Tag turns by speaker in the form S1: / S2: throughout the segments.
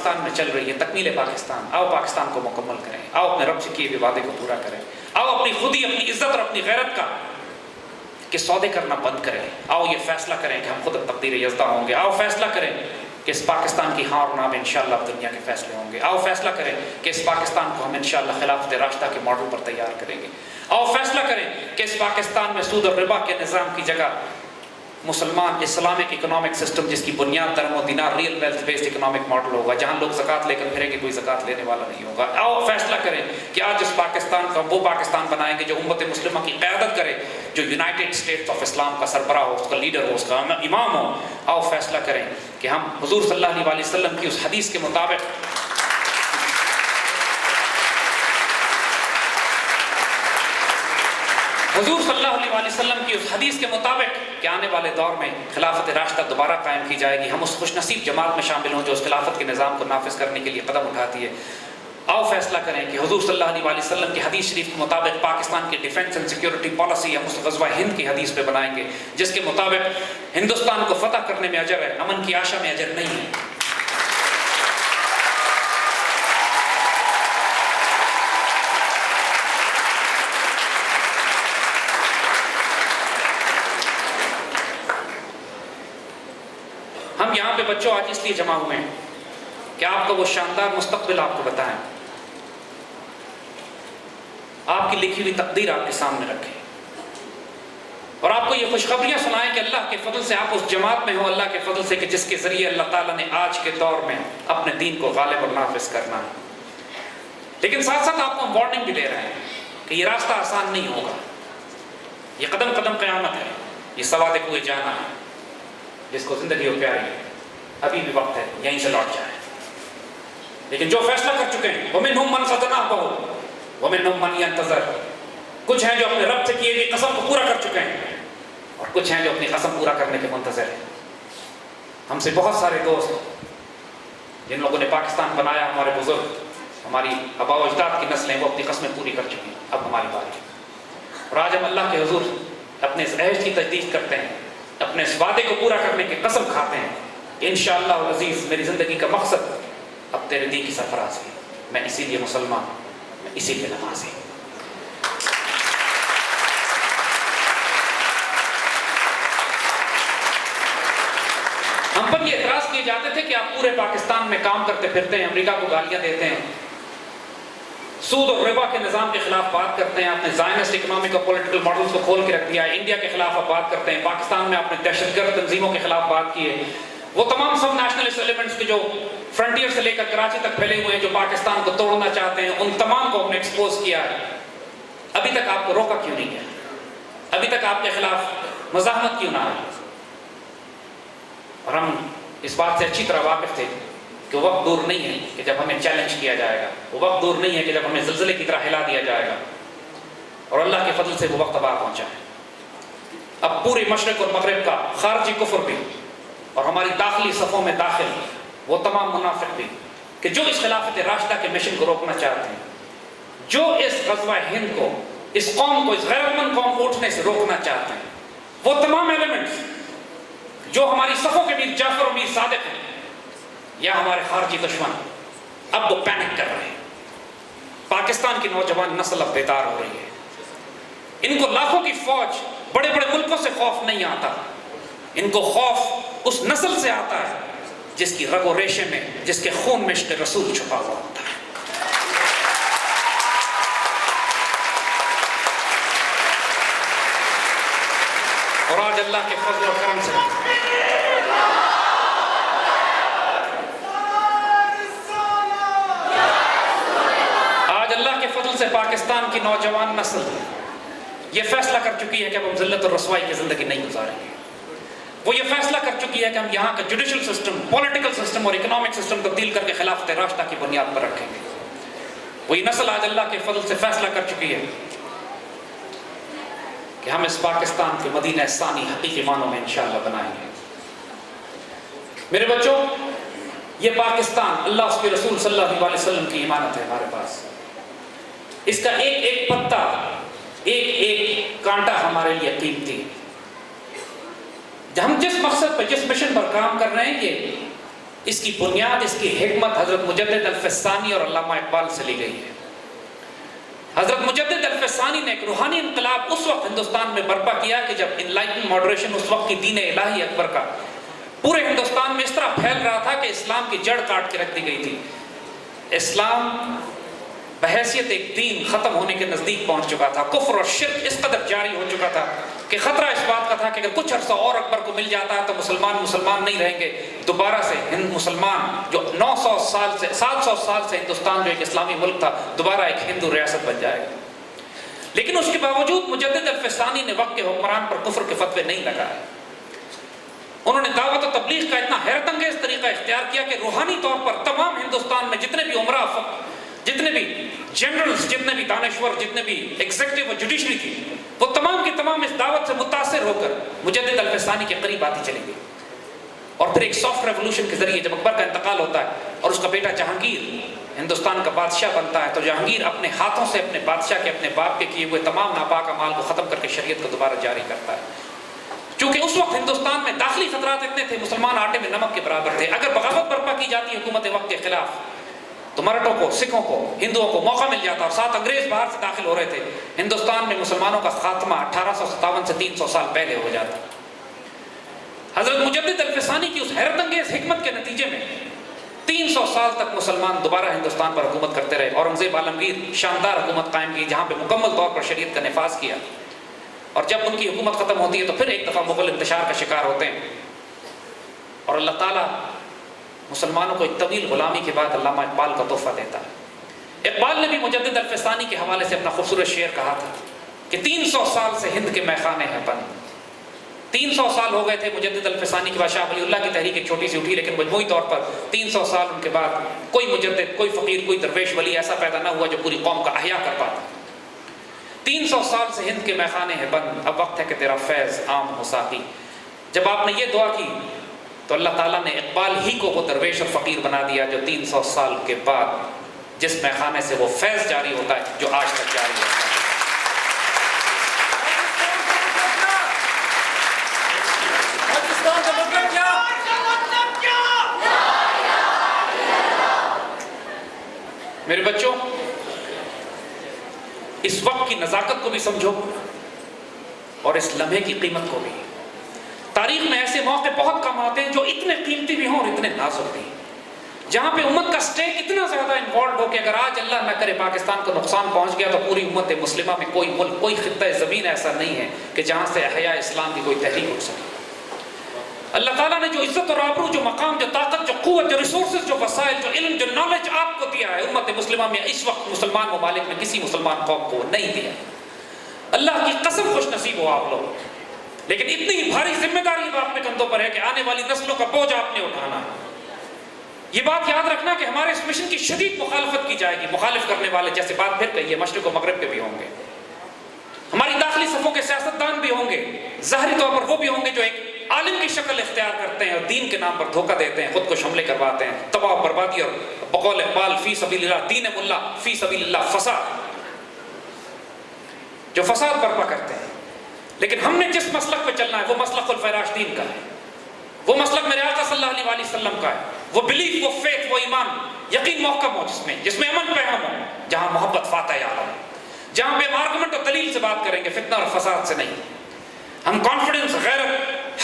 S1: پاکستان میں چل رہی ہے تکمیل پاکستان. آؤ پاکستان کو مکمل کریں, آؤ اپنے رب سے کیے ہوئے وعدے کو پورا کریں, آؤ اپنی خودی, اپنی عزت اور اپنی غیرت کا کہ سودے کرنا بند کریں. آؤ یہ فیصلہ کریں کہ ہم خود تقدیر یزدہ ہوں گے. آؤ فیصلہ کریں کہ اس پاکستان کی ہاں اور نا میں انشاءاللہ دنیا کے فیصلے ہوں گے. آؤ فیصلہ کریں کہ اس پاکستان کو ہم انشاءاللہ خلافت راشدہ کے ماڈل پر تیار کریں گے. آؤ فیصلہ کریں کہ اس پاکستان میں سود اور ربا کے نظام کی جگہ مسلمان اسلامک اکنامک سسٹم جس کی بنیاد درہم و دینار real wealth based economic model ہوگا, جہاں لوگ زکوٰۃ لے کر پھریں گے, کوئی زکوٰۃ لینے والا نہیں ہوگا. آؤ فیصلہ کریں کہ آج اس پاکستان کا وہ پاکستان بنائیں گے جو امت مسلمہ کی قیادت کرے, جو یونائٹڈ اسٹیٹس آف اسلام کا سربراہ ہو, اس کا لیڈر ہو, اس کا امام ہو. آؤ فیصلہ کریں کہ ہم حضور صلی اللہ علیہ وسلم کی اس حدیث کے مطابق حضور صلی اللہ علیہ وسلم کی اس حدیث کے مطابق کہ آنے والے دور میں خلافت راشدہ دوبارہ قائم کی جائے گی, ہم اس خوش نصیب جماعت میں شامل ہوں جو اس خلافت کے نظام کو نافذ کرنے کے لیے قدم اٹھاتی ہے. آؤ فیصلہ کریں کہ حضور صلی اللہ علیہ وسلم کی حدیث شریف کے مطابق پاکستان کی ڈیفنس اینڈ سیکیورٹی پالیسی ہم اس غزوہ ہند کی حدیث پہ بنائیں گے جس کے مطابق ہندوستان کو فتح کرنے میں اجر ہے, امن کی آشا میں اجر نہیں ہے. ہم یہاں پہ بچوں آج اس لیے جمع ہوئے ہیں کہ آپ کا وہ شاندار مستقبل آپ کو بتائیں, آپ کی لکھی ہوئی تقدیر آپ کے سامنے رکھیں اور آپ کو یہ خوشخبریاں سنائیں کہ اللہ کے فضل سے آپ اس جماعت میں ہو, اللہ کے فضل سے کہ جس کے ذریعے اللہ تعالیٰ نے آج کے دور میں اپنے دین کو غالب اور نافذ کرنا ہے. لیکن ساتھ ساتھ آپ کو ہم وارننگ بھی دے رہے ہیں کہ یہ راستہ آسان نہیں ہوگا, یہ قدم قدم قیامت ہے, یہ سواد کوئے جانا ہے. جس کو زندگی ہو پیاری ہے, ابھی بھی وقت ہے, یہیں سے لوٹ جائیں. لیکن جو فیصلہ کر چکے ہیں وَمِنْهُمْ مَنْ قَضَى نَحْبَهُ وَمِنْهُمْ مَنْ يَنْتَظِرُ, کچھ ہیں جو اپنے رب سے کیے ہوئے قسم کو پورا کر چکے ہیں اور کچھ ہیں جو اپنی قسم پورا کرنے کے منتظر ہیں. ہم سے بہت سارے دوست جن لوگوں نے پاکستان بنایا, ہمارے بزرگ, ہماری آباء و اجداد کی نسلیں, وہ اپنی قسمیں پوری کر چکی ہیں. اب ہماری باری اور آج ہم اللہ کے حضور اپنے اس عہد کی تجدید کرتے ہیں, اپنے اس وعدے کو پورا کرنے کی قسم کھاتے ہیں کہ انشاءاللہ العزیز میری زندگی کا مقصد اب تیرے دین کی سرفراز ہے. میں اسی لیے مسلمان, میں اسی لیے نمازی. ہم پر یہ اعتراض کیے جاتے تھے کہ آپ پورے پاکستان میں کام کرتے پھرتے ہیں, امریکہ کو گالیاں دیتے ہیں, سود اور ربا کے نظام کے خلاف بات کرتے ہیں, آپ نے زائنسٹ اکنامک اور پولیٹیکل ماڈلز کو کھول کے رکھ دیا ہے, انڈیا کے خلاف آپ بات کرتے ہیں, پاکستان میں آپ نے دہشت گرد تنظیموں کے خلاف بات کی ہے. وہ تمام سب نیشنلسٹ ایلیمنٹس کے جو فرنٹیئر سے لے کر کراچی تک پھیلے ہوئے ہیں, جو پاکستان کو توڑنا چاہتے ہیں, ان تمام کو ہم نے ایکسپوز کیا ہے. ابھی تک آپ کو روکا کیوں نہیں گیا؟ ابھی تک آپ کے خلاف مزاحمت کیوں نہ آئی؟ اور ہم اس بات سے اچھی طرح واقف تھے کہ وقت دور نہیں ہے کہ جب ہمیں چیلنج کیا جائے گا, وہ وقت دور نہیں ہے کہ جب ہمیں زلزلے کی طرح ہلا دیا جائے گا. اور اللہ کے فضل سے وہ وقت اب آ پہنچا ہے. اب پورے مشرق اور مغرب کا خارجی کفر بھی اور ہماری داخلی صفوں میں داخل وہ تمام منافق بھی کہ جو اس خلافت راشدہ کے مشن کو روکنا چاہتے ہیں, جو اس غزوہ ہند کو, اس قوم کو, اس غیرت مند قوم کو اٹھنے سے روکنا چاہتے ہیں, وہ تمام ایلیمنٹس جو ہماری صفوں کے میر جعفر اور میر صادق ہیں یا ہمارے خارجی دشمن, اب وہ پینک کر رہے ہیں. پاکستان کی نوجوان نسل اب بیدار ہو رہی ہے. ان کو لاکھوں کی فوج, بڑے بڑے ملکوں سے خوف نہیں آتا, ان کو خوف اس نسل سے آتا ہے جس کی رگ و ریشے میں, جس کے خون میں عشق رسول چھپا ہوا ہوتا ہے. اور آج اللہ کے فضل و کرم سے سے پاکستان کی نوجوان نسل یہ فیصلہ کر چکی ہے کہ اب ہم ذلت اور رسوائی کی زندگی نہیں گزاریں گے. وہ یہ فیصلہ کر چکی ہے کہ ہم یہاں کا جوڈیشل سسٹم, پولیٹیکل سسٹم اور اکنامک سسٹم تبدیل کر کے خلافت راشدہ کی بنیاد پر رکھیں گے. وہی نسل آج اللہ کے فضل سے فیصلہ کر چکی ہے کہ ہم اس پاکستان کے مدینہ ثانی حقیقی معنوں میں انشاءاللہ بنائیں گے. میرے بچوں, یہ پاکستان اللہ اس کے رسول صلی اللہ علیہ وسلم کی امانت ہے ہمارے پاس. اس کا ایک ایک پتا, ایک ایک کانٹا ہمارے لیے قیمتی ہے. ہم جس مقصد پر, جس مشن پر کام کر رہے ہیں, اس کی بنیاد، اس کی حکمت حضرت مجدد الفسانی اور علامہ اقبال سے لی گئی ہے۔ حضرت مجدد الفسانی نے ایک روحانی انقلاب اس وقت ہندوستان میں برپا کیا کہ جب انلائٹن ماڈریشن، اس وقت کی دین الہی اکبر کا پورے ہندوستان میں اس طرح پھیل رہا تھا کہ اسلام کی جڑ کاٹ کے رکھ دی گئی تھی۔ اسلام بحیثیت ایک دین ختم ہونے کے نزدیک پہنچ چکا تھا۔ کفر اور شرک اس قدر جاری ہو چکا تھا کہ خطرہ اس بات کا تھا کہ اگر کچھ عرصہ اور اکبر کو مل جاتا ہے تو مسلمان نہیں رہیں گے، دوبارہ سے مسلمان جو 900 سال سے 700 سال سے ہندوستان جو ایک اسلامی ملک تھا، دوبارہ ایک ہندو ریاست بن جائے گا۔ لیکن اس کے باوجود مجدد الفسانی نے وقت کے حکمران پر کفر کے فتوے نہیں لگائے۔ انہوں نے دعوت و تبلیغ کا اتنا حیرت انگیز طریقہ اختیار کیا کہ روحانی طور پر تمام ہندوستان میں جتنے بھی عمرہ، جتنے بھی جنرلز، جتنے بھی دانشور، جتنے بھی ایگزیکٹو اور جوڈیشری تھی، وہ تمام کی تمام اس دعوت سے متاثر ہو کر مجدد الفسانی کے قریب آتی چلی گئی۔ اور پھر ایک سافٹ ریولوشن کے ذریعے جب اکبر کا انتقال ہوتا ہے اور اس کا بیٹا جہانگیر ہندوستان کا بادشاہ بنتا ہے، تو جہانگیر اپنے ہاتھوں سے اپنے بادشاہ کے، اپنے باپ کے کیے ہوئے تمام ناپاک اعمال کو ختم کر کے شریعت کو دوبارہ جاری کرتا ہے۔ چونکہ اس وقت ہندوستان میں داخلی خطرات اتنے تھے، مسلمان آٹے میں نمک کے برابر تھے۔ اگر بغاوت برپا کی جاتی حکومت وقت کے خلاف تو مراٹھوں کو، سکھوں کو، ہندوؤں کو موقع مل جاتا، اور 7 انگریز باہر سے داخل ہو رہے تھے۔ ہندوستان میں مسلمانوں کا خاتمہ 1857 سے 300 سال پہلے ہو جاتا۔ حضرت مجدد الفسانی کی اس حیرت انگیز حکمت کے نتیجے میں 300 سال تک مسلمان دوبارہ ہندوستان پر حکومت کرتے رہے۔ اورنگزیب عالمگیر شاندار حکومت قائم کی جہاں پہ مکمل طور پر شریعت کا نفاذ کیا، اور جب ان کی حکومت ختم ہوتی ہے تو پھر ایک دفعہ مغل انتشار کا شکار ہوتے ہیں، اور اللہ تعالیٰ مسلمانوں کو ایک طویل غلامی کے بعد علامہ اقبال کا تحفہ دیتا ہے۔ اقبال نے بھی مجدد الفسانی کے حوالے سے اپنا خوبصورت شعر کہا تھا کہ 300 سال سے ہند کے میخانے ہیں بند۔ 300 سال ہو گئے تھے مجدد الفسانی کے بعد شاہ ولی اللہ کی تحریک ایک چھوٹی سی اٹھی، لیکن مجموعی طور پر 300 سال ان کے بعد کوئی مجدد، کوئی فقیر، کوئی درویش ولی ایسا پیدا نہ ہوا جو پوری قوم کا احیاء کر پاتا۔ 300 سال سے ہند کے میخانے ہیں بند، اب وقت ہے کہ تیرا فیض عام ہو ساقی۔ جب آپ نے یہ دعا کی تو اللہ تعالیٰ نے اقبال ہی کو وہ درویش اور فقیر بنا دیا جو 300 سال کے بعد جس میخانے سے وہ فیض جاری ہوتا ہے جو آج تک جاری ہوتا ہے۔ میرے بچوں، اس وقت کی نزاکت کو بھی سمجھو اور اس لمحے کی قیمت کو بھی۔ تاریخ میں ایسے موقع بہت کم آتے ہیں جو اتنے قیمتی بھی ہوں اور اتنے نازک بھی، جہاں پہ امت کا سٹیک اتنا زیادہ انوالوڈ ہو کہ اگر آج اللہ نہ کرے پاکستان کو نقصان پہنچ گیا تو پوری امت مسلمہ میں کوئی ملک، کوئی خطہ زمین ایسا نہیں ہے کہ جہاں سے احیاء اسلام کی کوئی تحریک اٹھ سکے۔ اللہ تعالیٰ نے جو عزت اور آبرو، جو مقام، جو طاقت، جو قوت، جو ریسورسز، جو وسائل، جو علم، جو نالج آپ کو دیا ہے، امت مسلمہ میں اس وقت مسلمان ممالک میں کسی مسلمان قوم کو نہیں دیا۔ اللہ کی قسم خوش نصیب ہو آپ لوگ، لیکن اتنی بھاری ذمہ داری آپ کے کندھوں پر ہے کہ آنے والی نسلوں کا بوجھ آپ نے اٹھانا ہے۔ یہ بات یاد رکھنا کہ ہمارے اس مشن کی شدید مخالفت کی جائے گی۔ مخالف کرنے والے، جیسے بات پھر کہی ہے، مشرق و مغرب کے بھی ہوں گے، ہماری داخلی صفوں کے سیاستدان بھی ہوں گے، ظاہری طور پر وہ بھی ہوں گے جو ایک عالم کی شکل اختیار کرتے ہیں اور دین کے نام پر دھوکہ دیتے ہیں، خود کو حملے کرواتے ہیں، تباہ و بربادی، اور بقول اقبال فی سبیل اللہ دین ملا، فی سبیل اللہ فساد، جو فساد برپا کرتے ہیں۔ لیکن ہم نے جس مسلک پہ چلنا ہے وہ مسلک خلفائے راشدین کا ہے، وہ مسلک میرے آقا صلی اللہ علیہ وسلم کا ہے، وہ بلیف، وہ فیتھ، وہ ایمان، یقین محکم ہو، جس میں امن پیغام ہو، جہاں محبت فاتح عالم، جہاں پہ ہم آرگومنٹ اور دلیل سے بات کریں گے، فتنہ اور فساد سے نہیں۔ ہم کانفیڈنس، غیرت،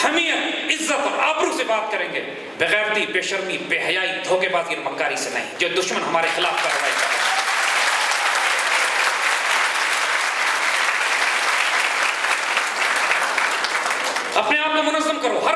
S1: حمیت، عزت اور آبرو سے بات کریں گے، بغیرتی، بے شرمی، بے حیائی، دھوکے بازی اور مکاری سے نہیں، جو دشمن ہمارے خلاف کارروائی کر رہے ہیں۔ اپنے آپ کو منظم کرو، ہر